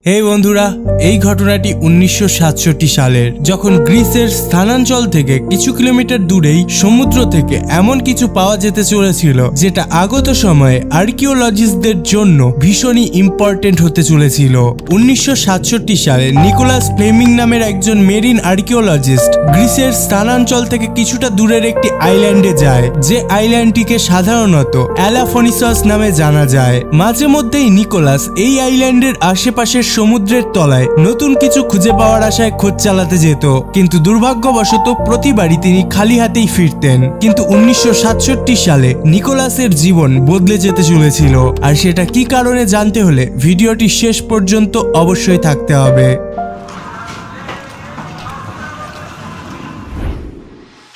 এই বন্ধুরা, এই ঘটনাটি 1967 সালের, যখন গ্রিসের স্থানাঞ্চল থেকে কিছু কিলোমিটার দূরেই সমুদ্র থেকে এমন কিছু পাওয়া যেতে চলেছিল যেটা আগত সময়ে আর্কিওলজিস্টদের জন্য ভীষণই ইম্পর্টেন্ট হতে চলেছিল। 1967 সালে নিকোলাস ফ্লেমিং নামের একজন মেরিন আর্কিওলজিস্ট গ্রিসের স্থানাঞ্চল থেকে কিছুটা দূরের একটি আইল্যান্ডে যায়, যে আইল্যান্ডটিকে সাধারণত অ্যালাফোনিসাস নামে জানা যায়। মাঝে মধ্যেই নিকোলাস এই আইল্যান্ডের আশেপাশের সমুদ্রের তলায় নতুন কিছু খুঁজে পাওয়ার আশায় খোঁজ চালাতে যেত, কিন্তু দুর্ভাগ্যবশত প্রতিবারই তিনি খালি হাতেই ফিরতেন। কিন্তু 1967 সালে নিকোলাসের জীবন বদলে যেতে চলেছিল, আর সেটা কি কারণে জানতে হলে ভিডিওটি শেষ পর্যন্ত অবশ্যই থাকতে হবে।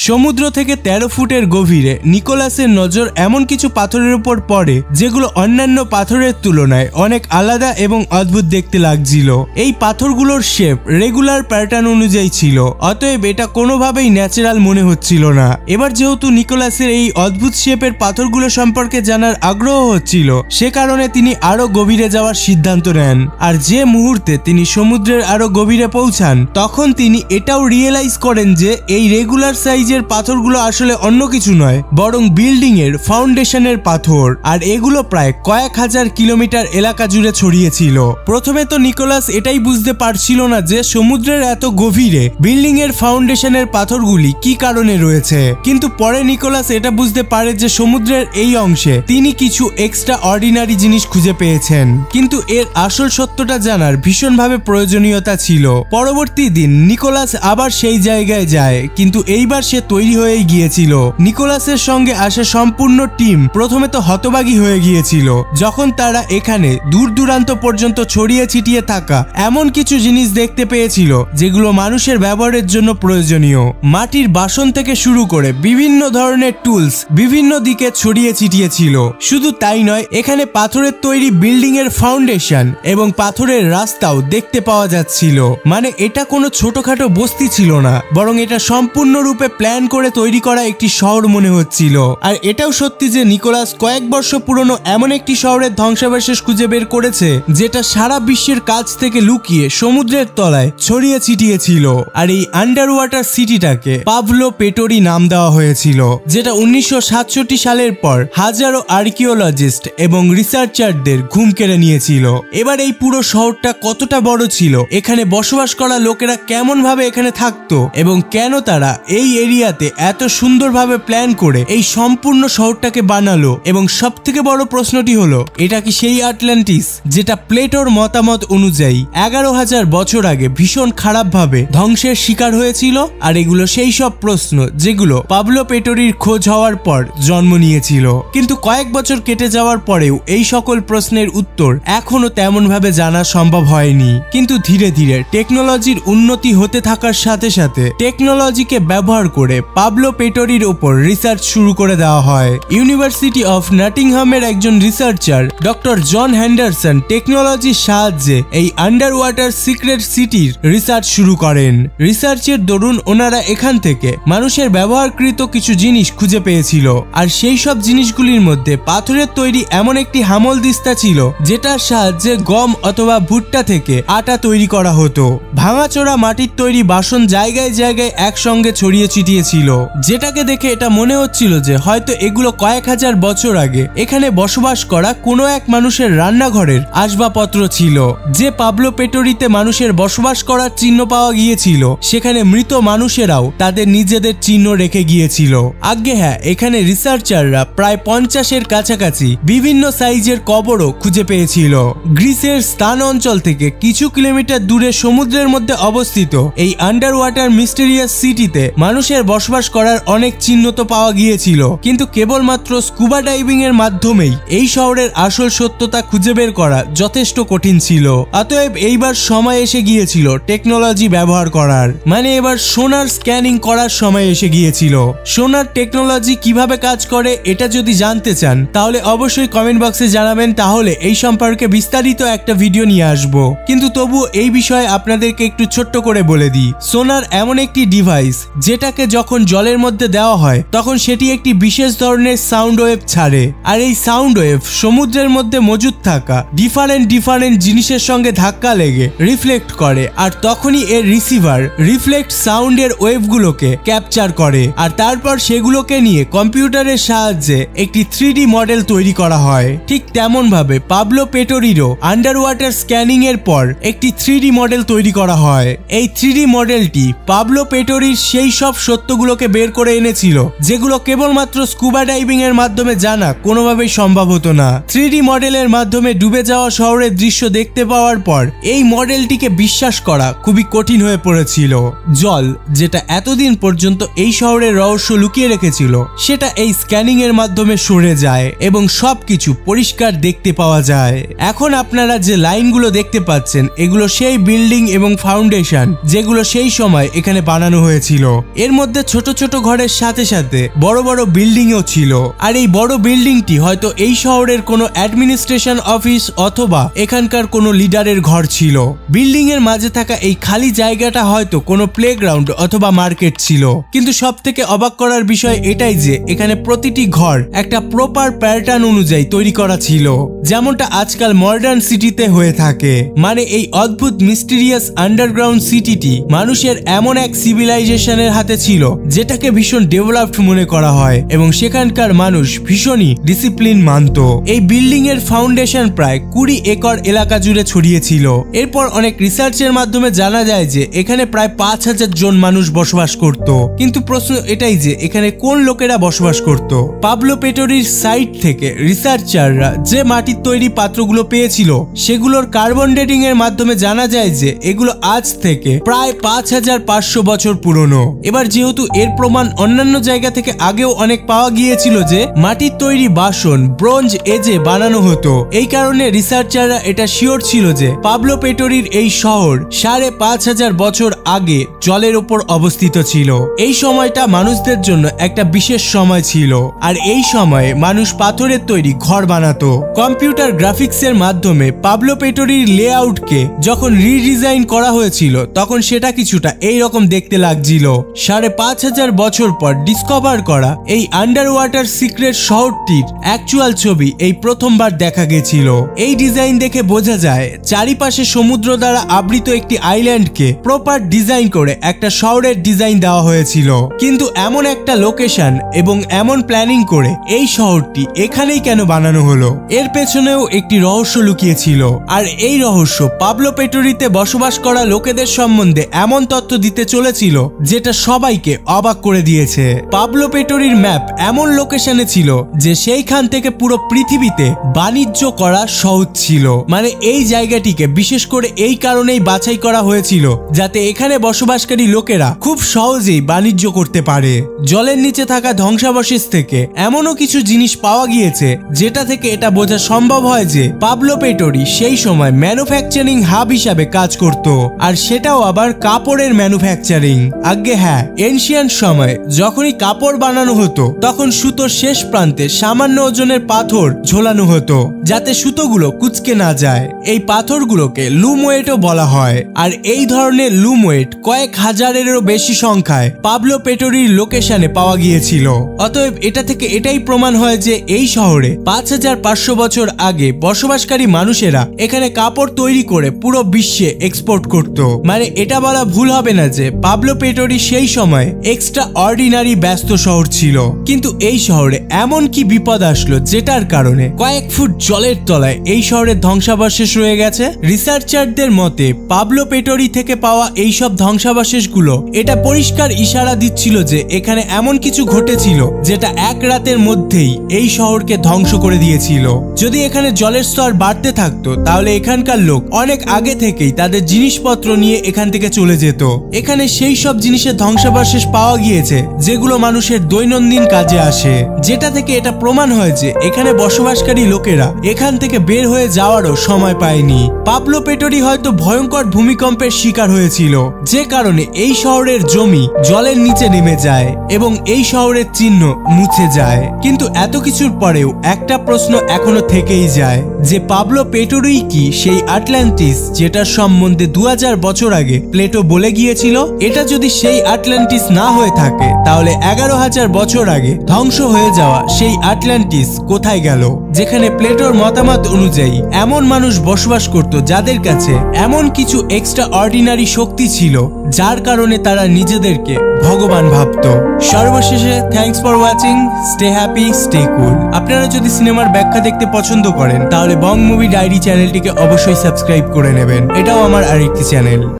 সমুদ্র থেকে 13 ফুটের গভীরে নিকোলাসের নজর এমন কিছু পাথরের উপর পড়ে যেগুলো অন্যান্য পাথরের তুলনায় অনেক আলাদা এবং অদ্ভুত দেখতে লাগছিল। এই পাথরগুলোর শেপ রেগুলার প্যাটার্ন অনুযায়ী ছিল, অতএব এটা কোনোভাবেই ন্যাচারাল মনে হচ্ছিল না। এবার যেহেতু নিকোলাসের এই অদ্ভুত শেপের পাথরগুলো সম্পর্কে জানার আগ্রহ হচ্ছিল, সে কারণে তিনি আরো গভীরে যাওয়ার সিদ্ধান্ত নেন। আর যে মুহূর্তে তিনি সমুদ্রের আরো গভীরে পৌঁছান, তখন তিনি এটাও রিয়েলাইজ করেন যে এই রেগুলার সাইজের পাথরগুলো আসলে অন্য কিছু নয়, বরং বিল্ডিং এর ফাউন্ডেশনের পাথর, আর এগুলো প্রায় কয়েক হাজার কিলোমিটার এলাকা জুড়ে ছড়িয়েছিল। প্রথমে তো নিকোলাস এটাই বুঝতে পারছিল না যে সমুদ্রের এত গভীরে বিল্ডিং এর ফাউন্ডেশনের পাথরগুলি কি কারণে রয়েছে, কিন্তু পরে নিকোলাস এটা বুঝতে পারে যে সমুদ্রের এই অংশে তিনি কিছু এক্সট্রা অর্ডিনারি জিনিস খুঁজে পেয়েছেন, কিন্তু এর আসল সত্যটা জানার ভীষণভাবে প্রয়োজনীয়তা ছিল। পরবর্তী দিন নিকোলাস আবার সেই জায়গায় যায়, কিন্তু এইবার সে তৈরি হয়ে গিয়েছিল। নিকোলাসের সঙ্গে আসা সম্পূর্ণ টিম প্রথমে তো হতবাগী হয়ে গিয়েছিল যখন তারা এখানে দূর দূরান্ত পর্যন্ত ছড়িয়ে ছিটিয়ে থাকা এমন কিছু জিনিস দেখতে পেয়েছিল যেগুলো মানুষের ব্যবহারের জন্য প্রয়োজনীয়। মাটির বাসন থেকে শুরু করে বিভিন্ন ধরনের টুলস বিভিন্ন দিকে ছড়িয়ে ছিটিয়ে ছিল। শুধু তাই নয়, এখানে পাথরের তৈরি বিল্ডিং এর ফাউন্ডেশন এবং পাথরের রাস্তাও দেখতে পাওয়া যাচ্ছিল। মানে এটা কোনো ছোটখাটো বস্তি ছিল না, বরং এটা সম্পূর্ণরূপে প্ল্যান করে তৈরি করা একটি শহর মনে হচ্ছিল। আর এটাও সত্যি যে নিকোলাস কয়েক বর্ষ পুরনো এমন একটি শহরের ধ্বংসাবশেষ খুঁজে বের করেছে যেটা সারা বিশ্বের কাছ থেকে লুকিয়ে সমুদ্রের তলায় ছড়িয়ে ছিটিয়ে ছিল। আর এই আন্ডার ওয়াটার সিটিটাকে পাভলো পেটোরি নাম দেওয়া হয়েছিল, যেটা 1967 সালের পর হাজারো আর্কিওলজিস্ট এবং রিসার্চারদের ঘুম কেড়ে নিয়েছিল। এবার এই পুরো শহরটা কতটা বড় ছিল, এখানে বসবাস করা লোকেরা কেমন ভাবে এখানে থাকতো, এবং কেন তারা এই এরিয়াতে এত সুন্দরভাবে প্ল্যান করে এই সম্পূর্ণ শহরটাকে বানালো। এবং সব থেকে বড় প্রশ্নটি হলো, এটা কি সেই আটলান্টিস যেটা প্লেটোর মতামত অনুযায়ী 11,000 বছর আগে ভীষণ খারাপভাবে ধ্বংসের শিকার হয়েছিল? আর এগুলো সেই সব প্রশ্ন যেগুলো পাভলো পেটোরির খোঁজ হওয়ার পর জন্ম নিয়েছিল। কিন্তু কয়েক বছর কেটে যাওয়ার পরেও এই সকল প্রশ্নের উত্তর এখনো তেমন ভাবে জানা সম্ভব হয়নি। কিন্তু ধীরে ধীরে টেকনোলজির উন্নতি হতে থাকার সাথে সাথে টেকনোলজিকে ব্যবহার করে পাভলো পেটোরির উপর রিসার্চ শুরু করে দেওয়া হয়। ইউনিভার্সিটি অফ নটিংহামের একজন রিসার্চার ডক্টর জন হ্যান্ডারসন টেকনোলজির সাহায্যে এই আন্ডার ওয়াটার সিক্রেট সিটির রিসার্চ শুরু করেন। রিসার্চের দরুন ওনারা এখান থেকে মানুষের ব্যবহারকৃত কিছু জিনিস খুঁজে পেয়েছিল, আর সেই সব জিনিসগুলির মধ্যে পাথরের তৈরি এমন একটি হামল দিস্তা ছিল যেটার সাহায্যে গম অথবা ভুট্টা থেকে আটা তৈরি করা হতো। ভাঙাচোরা মাটির তৈরি বাসন জায়গায় জায়গায় একসঙ্গে ছড়িয়ে ছিটিয়ে ছিল, যেটাকে দেখে এটা মনে হচ্ছিল যে হয়তো এগুলো কয়েক হাজার বছর আগে এখানে বসবাস করা কোনো এক মানুষের রান্নাঘরের আসবাবপত্র ছিল। যে পাভলো পেটোরিতে মানুষের বসবাস করার চিহ্ন পাওয়া গিয়েছিল, সেখানে মৃত মানুষেরাও তাদের নিজেদের চিহ্ন রেখে গিয়েছিল। আগে হ্যাঁ, এখানে রিসার্চাররা প্রায় 50-এর কাছাকাছি বিভিন্ন সাইজের কবরও খুঁজে পেয়েছিল। গ্রিসের স্থান অঞ্চল থেকে কিছু কিলোমিটার দূরে সমুদ্রের মধ্যে অবস্থিত এই আন্ডার ওয়াটার মিস্টেরিয়াস সিটিতে মানুষের বসবাস করার অনেক চিহ্ন তো পাওয়া গিয়েছিল, কিন্তু কেবলমাত্র স্কুবা ডাইভিং এর মাধ্যমেই এই শহরের আসল সত্যতা খুঁজে বের করা যথেষ্ট কঠিন ছিল। অতএব এইবার সময় এসে গিয়েছিল টেকনোলজি ব্যবহার করার, মানে এবার সোনার স্ক্যানিং করার সময় এসে গিয়েছিল। সোনার টেকনোলজি কিভাবে কাজ করে এটা যদি জানতে চান তাহলে অবশ্যই কমেন্ট বক্সে জানাবেন, তাহলে এই সম্পর্কে বিস্তারিত একটা ভিডিও নিয়ে আসবো। কিন্তু তবু এই বিষয়ে আপনাদেরকে একটু ছোট্ট করে বলে দিই, সোনার এমন একটি ডিভাইস যেটাকে যখন জলের মধ্যে দেওয়া হয় তখন সেটি একটি বিশেষ ধরনের সাউন্ড ওয়েভ ছাড়ে, আর এই সাউন্ড ওয়েভ সমুদ্রের মধ্যে মজুদ থাকা ডিফারেন্ট জিনিসের সঙ্গে ধাক্কা লেগে রিফ্লেক্ট করে, আর তখনই এর রিসিভার রিফ্লেক্ট সাউন্ডের ওয়েভগুলোকে ক্যাপচার করে, আর তারপর সেগুলোকে নিয়ে কম্পিউটারের সাহায্যে একটি 3D মডেল তৈরি করা হয়। ঠিক তেমন ভাবে পাবলো পেটোরিরও আন্ডার ওয়াটার স্ক্যানিং এর পর একটি 3D মডেল তৈরি করা হয়। এই 3D মডেলটি পাবলো পেটোরির সেই সব সত্যগুলোকে বের করে এনেছিল যেগুলো কেবলমাত্র স্কুবা ডাইভিং এর মাধ্যমে জানা কোনোভাবেই সম্ভব হতো না। 3D মডেলের মাধ্যমে ডুবে যাওয়া শহরের দৃশ্য দেখতে পাওয়ার পর এই মডেলটিকে বিশ্বাস করা খুবই কঠিন হয়ে পড়েছিল। জল, যেটা এতদিন পর্যন্ত এই শহরের রহস্য লুকিয়ে রেখেছিল, সেটা এই স্ক্যানিং এর মাধ্যমে সরে যায় এবং সবকিছু পরিষ্কার দেখতে পাওয়া যায়। এখন আপনারা যে লাইনগুলো দেখতে পাচ্ছেন এগুলো সেই বিল্ডিং এবং ফাউন্ডেশন যেগুলো সেই সময় এখানে বানানো হয়েছিল। এর মধ্যে ছোট ছোট ঘরের সাথে সাথে বড় বড় বিল্ডিংও ছিল, আর এই বড় বিল্ডিংটি হয়তো এই শহরের কোনো অ্যাডমিনিস্ট্রেশন অফিস অথবা এখানকার কোনো লিডারের ঘর ছিল। বিল্ডিং এর মাঝে থাকা এই খালি জায়গাটা হয়তো কোনো প্লেগ্রাউন্ড অথবা মার্কেট ছিল। কিন্তু সব থেকে অবাক করার বিষয় এটাই যে এখানে প্রতিটি ঘর একটা প্রপার প্যাটার্ন অনুযায়ী তৈরি করা ছিল, যেমনটা আজকাল মডার্ন সিটিতে হয়ে থাকে। মানে এই অদ্ভুত মিস্টিরিয়াস আন্ডারগ্রাউন্ড সিটিটি মানুষের এমন এক সিভিলাইজেশনের হাতে ছিল যেটাকে ভীষণ ডেভেলপড মনে করা হয় এবং সেখানকার মানুষ ভীষণই ডিসিপ্লিন মানত। এই বিল্ডিং এর ফাউন্ডেশন প্রায় 20 একর এলাকা জুড়ে ছড়িয়েছিল। এরপর অনেক রিসার্চের মাধ্যমে জানা যায় যে এখানে প্রায় 5000 জন মানুষ বসবাস করত। কিন্তু প্রশ্ন এটাই যে এখানে কোন লোকেরা বসবাস করত। পাবলো পেটোরির সাইট থেকে রিসার্চাররা যে মাটির তৈরি পাত্রগুলো পেয়েছিল সেগুলোর কার্বন ডেটিং এর মাধ্যমে জানা যায় যে এগুলো আজ থেকে প্রায় 5500 বছর পুরনো। এবার যেহেতু এর প্রমাণ অন্যান্য জায়গা থেকে আগেও অনেক পাওয়া গিয়েছিল যে মাটির তৈরি বাসন ব্রোঞ্জ এজে বানানো হতো, এই কারণে রিসার্চাররা এটা শিওর ছিল যে পাবলো পেটোরির এই শহর 5500 বছর আগে জলের উপর অবস্থিত ছিল। এই সময়টা মানুষদের জন্য একটা বিশেষ সময় ছিল, আর এই সময়ে মানুষ পাথরের তৈরি ঘর বানাতো। কম্পিউটার গ্রাফিক্স এর মাধ্যমে পাবলো পেটোরির লেআউটকে যখন রিডিজাইন করা হয়েছিল তখন সেটা কিছুটা এই রকম দেখতে লাগছিল। 5500 বছর পর ডিসকভার করা এই আন্ডার ওয়াটার সিক্রেট শহরটির অ্যাকচুয়াল ছবি এই প্রথমবার দেখা গেছিল। এই ডিজাইন দেখে বোঝা যায় চারিপাশে সমুদ্র দ্বারা আবৃত একটি আইল্যান্ডকে প্রপার ডিজাইন করে একটা শহরের ডিজাইন দেওয়া হয়েছিল। কিন্তু এমন একটা লোকেশন এবং এমন প্ল্যানিং করে এই শহরটি এখানেই কেন বানানো হলো, এর পেছনেও একটি রহস্য লুকিয়েছিল। আর এই রহস্য পাবলো পেটোরিতে বসবাস করা লোকেদের সম্বন্ধে এমন তথ্য দিতে চলেছিল যেটা সবাইকে অবাক করে দিয়েছে। পাবলো পেটোরির ম্যাপ এমন লোকেশনে ছিল যে সেইখান থেকে পুরো পৃথিবীতে বাণিজ্য করা সহজ ছিল। মানে এই জায়গাটিকে বিশেষ করে এই কারণেই বাছাই করা হয়েছিল যাতে এখানে বসবাসকারী লোকেরা খুব সহজেই বাণিজ্য করতে পারে। জলের নিচে থাকা ধ্বংসাবশেষ থেকে এমনও কিছু জিনিস পাওয়া গিয়েছে যেটা থেকে এটা বোঝা সম্ভব হয় যে পাবলো পেটোরি সেই সময় ম্যানুফ্যাকচারিং হাব হিসাবে কাজ করত, আর সেটাও আবার কাপড়ের ম্যানুফ্যাকচারিং। আগে হ্যাঁ, এনশিয়ান্ট সময় যখনই কাপড় বানানো হতো তখন সুতোর শেষ প্রান্তে সামান্য ওজনের পাথর ঝোলানো হতো যাতে সুতোগুলো কুঁচকে না যায়। এই পাথরগুলোকে লুমওয়েটও বলা হয়, আর এই ধরনের লুমওয়েট কয়েক হাজারেরও বেশি সংখ্যায় পাবলো পেটোরির লোকেশনে পাওয়া গিয়েছিল। অতএব এটা থেকে এটাই প্রমাণ হয় যে এই শহরে 5500 বছর আগে বসবাসকারী মানুষেরা এখানে কাপড় তৈরি করে পুরো বিশ্বে এক্সপোর্ট করত। মানে এটা বলা ভুল হবে না যে পাবলো পেটোরি সেই সময় এক্সট্রা অর্ডিনারি ব্যস্ত শহর ছিল। কিন্তু এই শহরে এমন কি বিপদ আসলো যেটার কারণে কয়েক ফুট জলের তলায় এই শহরের ধ্বংসাবশেষ রয়ে গেছে? রিসার্চারদের মতে পাবলো পেটোরি থেকে পাওয়া এইসব ধ্বংসাবশেষগুলো এটা পরিষ্কার ইশারা দিচ্ছিল যে এখানে এমন কিছু ঘটেছিল যেটা এক রাতের মধ্যেই এই শহরকে ধ্বংস করে দিয়েছিল। যদি এখানে জলের স্তর বাড়তে থাকতো তাহলে এখানকার লোক অনেক আগে থেকেই তাদের জিনিসপত্র নিয়ে এখান থেকে চলে যেত। এখানে সেই সব জিনিসের ধ্বংসাবশেষ পাওয়া গিয়েছে যেগুলো মানুষের দৈনন্দিন কাজে আসে, যেটা থেকে এটা প্রমাণ হয় যে এখানে বসবাসকারী লোকেরা এখান থেকে বের হয়ে যাওয়ারও সময় পায়নি। পাবলো পেটোরি হয়তো ভয়ঙ্কর ভূমিকম্পের শিকার হয়েছিল, যে কারণে এই শহরের জমি জলের নিচে নেমে যায় এবং এই শহরের চিহ্ন মুছে যায়। কিন্তু এত কিছুর পরেও একটা প্রশ্ন এখনো থেকেই যায় যে পাবলো পেটোরি কি সেই আটলান্টিস যেটার সম্বন্ধে 2000 বছর আগে প্লেটো বলে গিয়েছিল? এটা যদি সেই আটলান্টিস আটলান্টিস না হয়ে থাকে তাহলে 11,000 বছর আগে ধ্বংস হয়ে যাওয়া সেই আটলান্টিস কোথায় গেল, যেখানে প্লেটোর মতামত অনুযায়ী এমন মানুষ বসবাস করত যাদের কাছে এমন কিছু এক্সট্রা অর্ডিনারি শক্তি ছিল যার কারণে তারা নিজেদেরকে ভগবান ভাবত। সর্বশেষে thanks for watching, stay happy, stay কুল। আপনারা যদি সিনেমার ব্যাখ্যা দেখতে পছন্দ করেন তাহলে বং মুভি ডায়েরি চ্যানেলটিকে অবশ্যই সাবস্ক্রাইব করে নেবেন, এটাও আমার আরেকটি চ্যানেল।